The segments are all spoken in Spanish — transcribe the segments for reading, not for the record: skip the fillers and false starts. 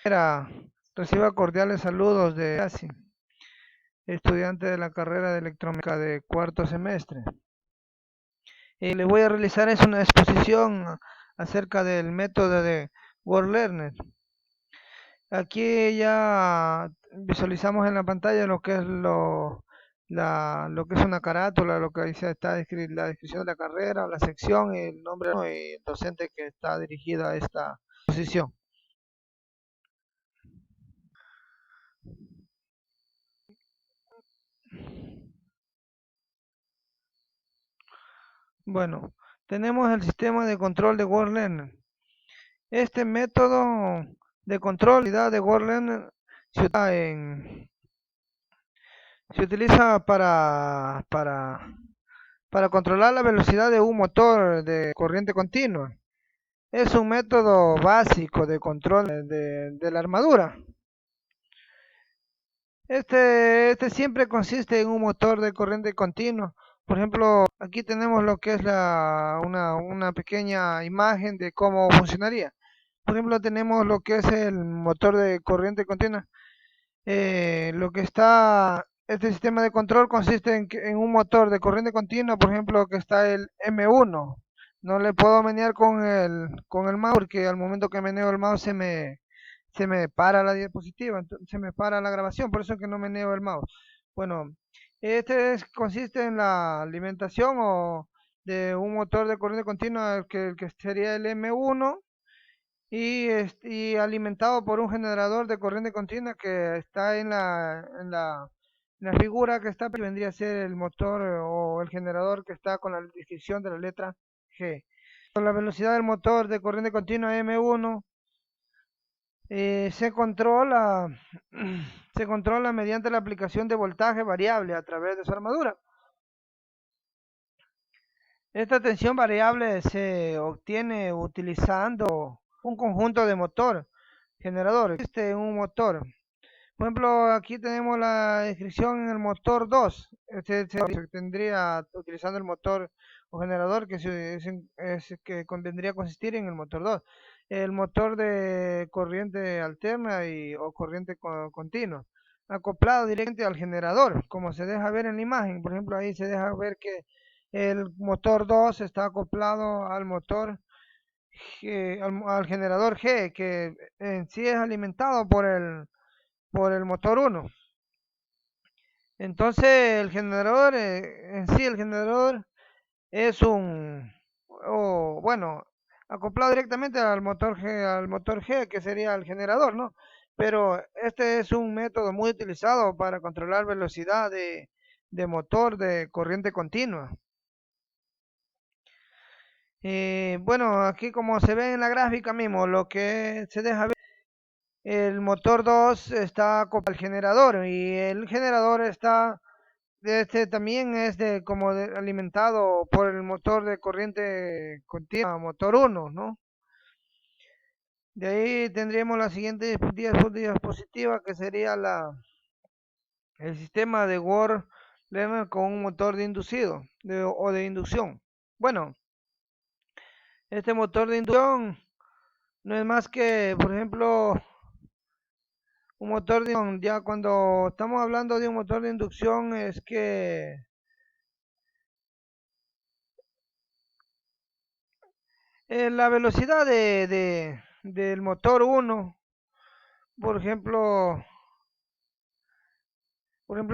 Era, reciba cordiales saludos de Yassi, estudiante de la carrera de electrónica de cuarto semestre. Le voy a realizar una exposición acerca del método de WordLearner. Aquí ya visualizamos en la pantalla lo que es lo que es una carátula, lo que ahí está la descripción de la carrera, la sección, el nombre y el docente que está dirigida a esta exposición. Bueno, tenemos el sistema de control de WordLearner. Este método de control de WordLearner se utiliza para controlar la velocidad de un motor de corriente continua. Es un método básico de control de la armadura. Este siempre consiste en un motor de corriente continua. Por ejemplo, aquí tenemos lo que es una pequeña imagen de cómo funcionaría. Por ejemplo, tenemos lo que es el motor de corriente continua. Este sistema de control consiste en un motor de corriente continua, por ejemplo, que está el M1. No le puedo menear con el mouse porque al momento que meneo el mouse se me para la diapositiva, se me para la grabación, por eso es que no meneo el mouse. Bueno, consiste en la alimentación de un motor de corriente continua, el que sería el M1 y alimentado por un generador de corriente continua que está en la figura que está, vendría a ser el motor o el generador que está con la descripción de la letra G. Con la velocidad del motor de corriente continua M1 se controla, se controla mediante la aplicación de voltaje variable a través de su armadura. Esta tensión variable se obtiene utilizando un conjunto de generadores. Existe un motor. Por ejemplo, aquí tenemos la descripción en el motor 2. Se tendría utilizando el motor o generador que convendría consistir en el motor 2. El motor de corriente alterna o corriente continua, acoplado directamente al generador, como se deja ver en la imagen. Por ejemplo, ahí se deja ver que el motor 2 está acoplado al motor al generador G, que en sí es alimentado por el motor 1. Entonces el generador, el generador es bueno, acoplado directamente al motor G, que sería el generador, ¿no? Pero este es un método muy utilizado para controlar velocidad de motor de corriente continua. Bueno, aquí como se ve en la gráfica mismo, lo que se deja ver, el motor 2 está acoplado al generador y el generador también es alimentado por el motor de corriente continua, motor 1, ¿no? De ahí tendríamos la siguiente diapositiva que sería el sistema de WordLearner con un motor de inducido o de inducción. Bueno, este motor de inducción no es más que, por ejemplo, un motor de inducción. Ya cuando estamos hablando de un motor de inducción es que la velocidad del motor 1, por ejemplo,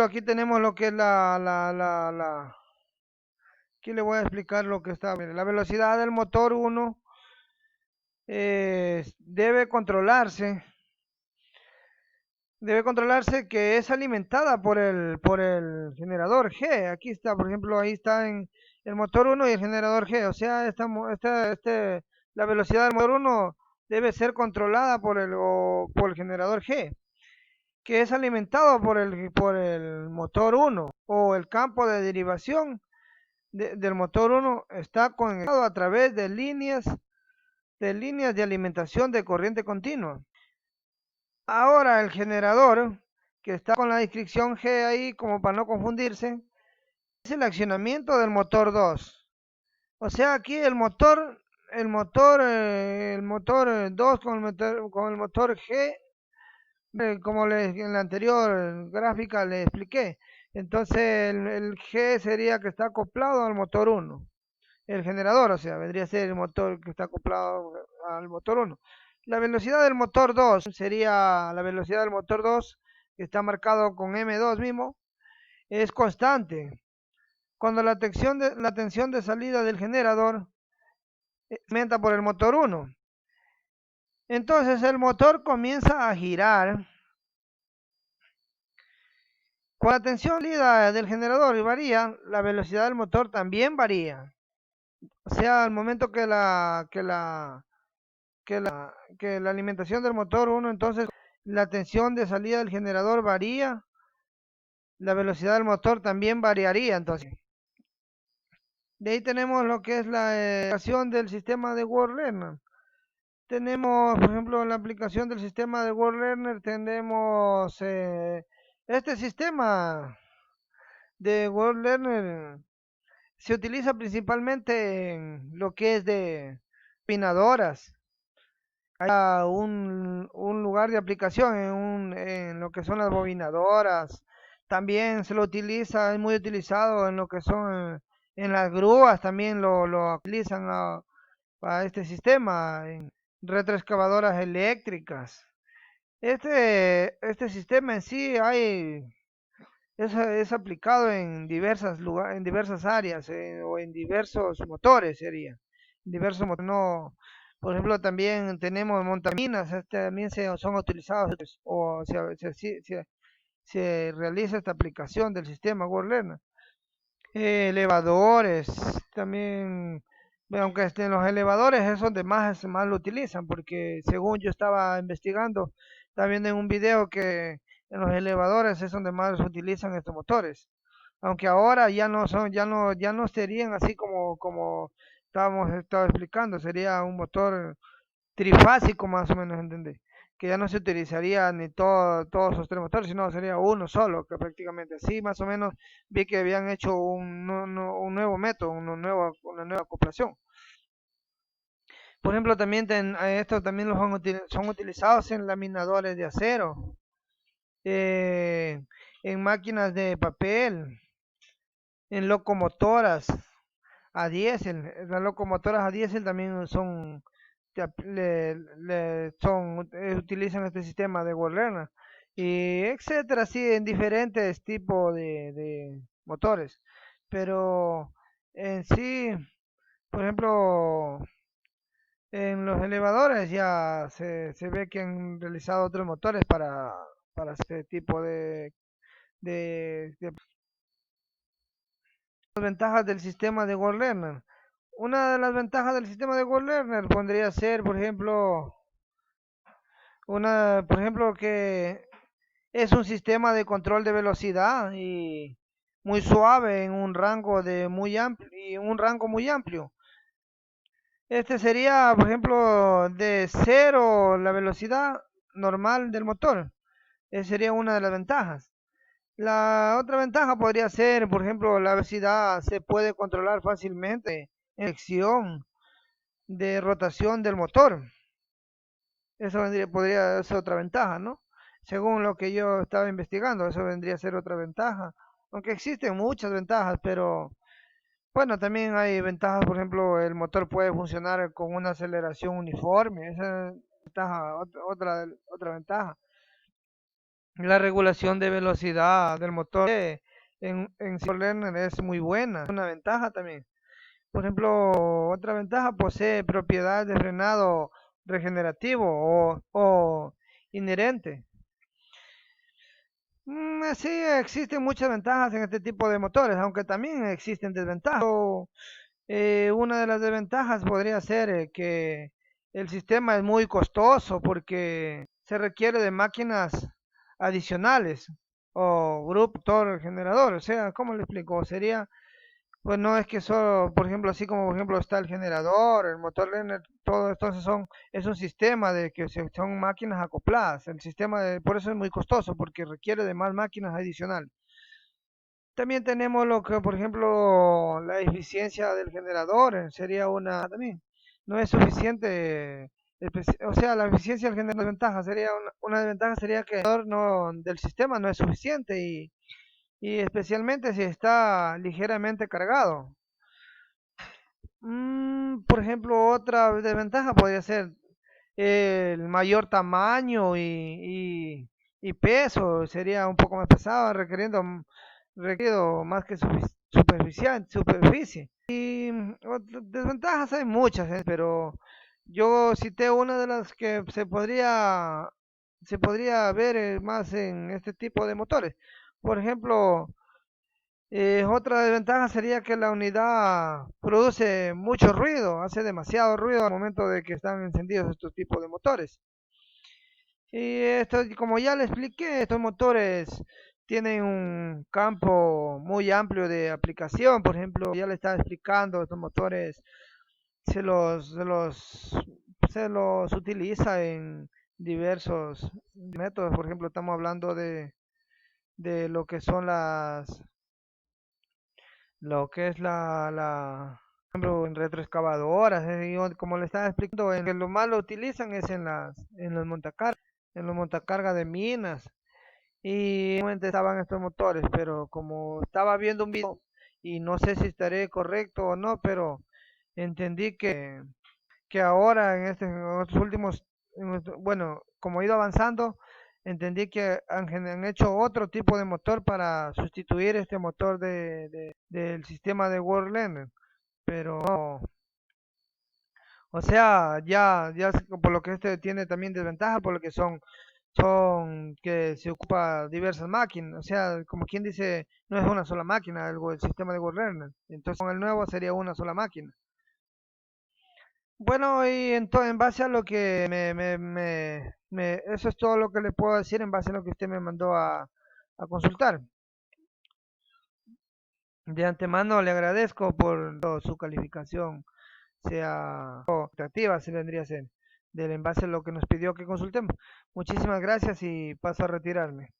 aquí tenemos lo que es aquí le voy a explicar lo que está. Mire, la velocidad del motor 1 debe controlarse. Debe controlarse que es alimentada por el generador G. Aquí está, por ejemplo, ahí está en el motor 1 y el generador G. O sea, la velocidad del motor 1 debe ser controlada por el generador G, que es alimentado por el motor 1 o el campo de derivación del motor 1 está conectado a través de líneas de alimentación de corriente continua. Ahora el generador, que está con la descripción G ahí como para no confundirse, es el accionamiento del motor 2. O sea, aquí el motor 2 con el motor G como en la anterior gráfica le expliqué. Entonces el G sería que está acoplado al motor 1. El generador, o sea, vendría a ser el motor que está acoplado al motor 1. La velocidad del motor 2 sería la velocidad del motor 2, que está marcado con M2 mismo, es constante. Cuando la tensión de salida del generador aumenta por el motor 1. Entonces el motor comienza a girar. Cuando la tensión de salida del generador varía, la velocidad del motor también varía. O sea, al momento que la alimentación del motor 1, entonces la tensión de salida del generador varía, la velocidad del motor también variaría. Entonces, de ahí tenemos lo que es la aplicación del sistema de WordLearner. Tenemos, por ejemplo, en la aplicación del sistema de WordLearner, tenemos este sistema de WordLearner se utiliza principalmente en lo que es de opinadoras. Hay un lugar de aplicación en lo que son las bobinadoras. También se lo utiliza, es muy utilizado en lo que son en las grúas, también lo utilizan para este sistema, en retroexcavadoras eléctricas. Este sistema en sí es aplicado en en diversas áreas o en diversos motores sería. Diversos motores, no, por ejemplo, también tenemos montaminas, también son utilizados o se realiza esta aplicación del sistema WordLearner. Elevadores, también, bueno, aunque en los elevadores es donde más lo utilizan, porque según yo estaba investigando, también en un video que en los elevadores es donde más se utilizan estos motores. Aunque ahora ya no son, ya no serían así como estaba explicando, sería un motor trifásico más o menos, ¿entendés? Que ya no se utilizaría ni todos los tres motores, sino sería uno solo, que prácticamente así más o menos vi que habían hecho un nuevo método, una nueva acoplación. Por ejemplo, también estos también son utilizados en laminadores de acero, eh, en máquinas de papel, en locomotoras a diésel. Las locomotoras a diésel también utilizan este sistema de Worlena y etcétera, así en diferentes tipos de motores. Pero en sí, por ejemplo, en los elevadores ya se ve que han realizado otros motores para este tipo de las ventajas del sistema de WordLearner. Una de las ventajas del sistema de WordLearner podría ser, por ejemplo, que es un sistema de control de velocidad y muy suave en un rango muy amplio y un rango muy amplio. Este sería, por ejemplo, de cero la velocidad normal del motor. Esa sería una de las ventajas. La otra ventaja podría ser, por ejemplo, la velocidad se puede controlar fácilmente en dirección de rotación del motor. Podría ser otra ventaja, ¿no? Según lo que yo estaba investigando, eso vendría a ser otra ventaja. Aunque existen muchas ventajas, pero bueno, también hay ventajas, por ejemplo, el motor puede funcionar con una aceleración uniforme, esa es otra ventaja. La regulación de velocidad del motor en Learner es muy buena, es una ventaja también. Por ejemplo, otra ventaja posee propiedades de frenado regenerativo o inherente. Sí, existen muchas ventajas en este tipo de motores, aunque también existen desventajas. Una de las desventajas podría ser que el sistema es muy costoso porque se requiere de máquinas adicionales o grupo motor generador. O sea, ¿cómo le explico? Sería, pues no es que solo, por ejemplo, así como por ejemplo está el generador, el motor Lenner, todo esto es un sistema de que son máquinas acopladas. Por eso es muy costoso porque requiere de más máquinas adicionales. También tenemos lo que, por ejemplo, la eficiencia del generador, sería una también. No es suficiente O sea, la eficiencia al generar desventaja sería una desventaja sería que el motor del sistema no es suficiente y especialmente si está ligeramente cargado. Por ejemplo, otra desventaja podría ser el mayor tamaño y peso, sería un poco más pesado, requerido más que superficie. Y desventajas hay muchas, pero yo cité una de las que se podría ver más en este tipo de motores. Por ejemplo, otra desventaja sería que la unidad produce mucho ruido, hace demasiado ruido al momento de que están encendidos estos tipos de motores. Y esto, como ya le expliqué, estos motores tienen un campo muy amplio de aplicación. Por ejemplo, ya le estaba explicando, estos motores se los, se los, se los utiliza en diversos métodos. Por ejemplo, estamos hablando de lo que son lo que es por ejemplo, en retroexcavadoras, como le estaba explicando, en que lo más lo utilizan es en los montacargas de minas, y realmente estaban estos motores, pero como estaba viendo un video, y no sé si estaré correcto o no, pero entendí que ahora en estos últimos, bueno, como he ido avanzando, entendí que han hecho otro tipo de motor para sustituir este motor del sistema de WorldLiner, pero no, o sea, por lo que este tiene también desventaja, por lo que son que se ocupa diversas máquinas, o sea, como quien dice, no es una sola máquina el sistema de WorldLiner, entonces con el nuevo sería una sola máquina. Bueno, y entonces, en base a lo que eso es todo lo que le puedo decir en base a lo que usted me mandó a consultar. De antemano le agradezco por su calificación, sea activa, se vendría a ser, del en base a lo que nos pidió que consultemos. Muchísimas gracias y paso a retirarme.